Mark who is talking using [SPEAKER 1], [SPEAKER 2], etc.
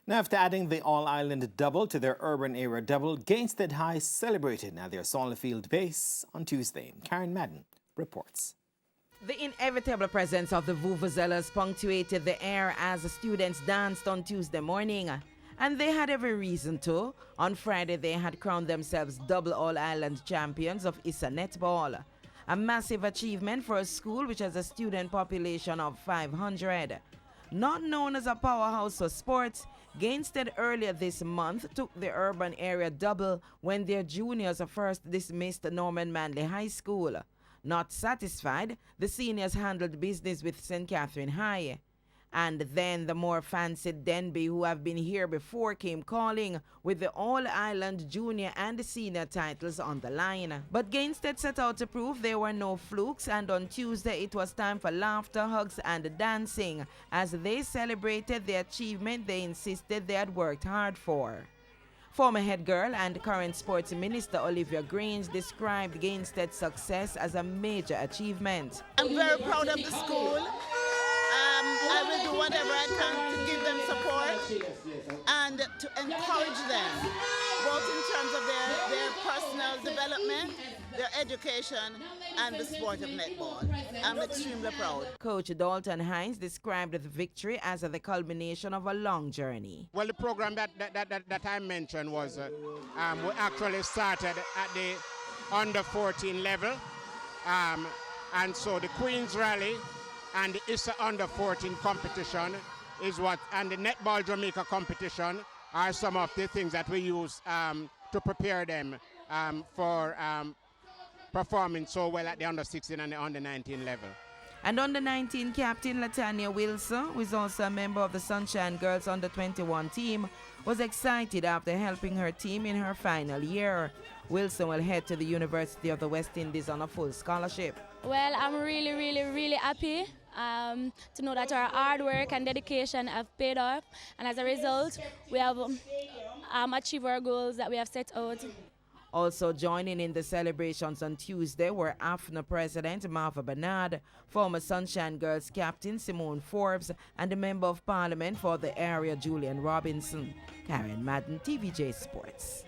[SPEAKER 1] Now, after adding the all-island double to their urban area double, Gaynstead High celebrated at their Sollerfield base on Tuesday. Karen Madden reports.
[SPEAKER 2] The inevitable presence of the vuvuzelas punctuated the air as the students danced on Tuesday morning. And they had every reason to. On Friday, they had crowned themselves double all-island champions of ISA Netball. A massive achievement for a school which has a student population of 500. Not known as a powerhouse for sports, Gaynstead earlier this month took the urban area double when their juniors first dismissed Norman Manley High School. Not satisfied, the seniors handled business with St. Catherine High. And then the more fancied Denby, who have been here before, came calling with the all-island junior and senior titles on the line. But Gaynstead set out to prove there were no flukes, and on Tuesday it was time for laughter, hugs and dancing as they celebrated the achievement they insisted they had worked hard for. Former head girl and current sports minister Olivia Grange described Gaynstead's success as a major achievement.
[SPEAKER 3] I'm very proud of the school. I will do whatever I can to give them support and to encourage them, both in terms of their personal development, their education, and the sport of netball. I'm extremely proud.
[SPEAKER 2] Coach Dalton Hines described the victory as the culmination of a long journey.
[SPEAKER 4] Well, the program that I mentioned was, we actually started at the under 14 level, and so the Queen's Rally and the ISA under 14 competition is what, and the Netball Jamaica competition are some of the things that we use to prepare them for performing so well at the under 16 and the under 19 level.
[SPEAKER 2] And under 19 captain Latanya Wilson, who is also a member of the Sunshine Girls under 21 team, was excited after helping her team in her final year. Wilson will head to the University of the West Indies on a full scholarship.
[SPEAKER 5] Well, I'm really happy to know that our hard work and dedication have paid off, and as a result, we have achieved our goals that we have set out.
[SPEAKER 2] Also joining in the celebrations on Tuesday were AFNA President Martha Bernard, former Sunshine Girls captain Simone Forbes, and the Member of Parliament for the area Julian Robinson. Karen Madden, TVJ Sports.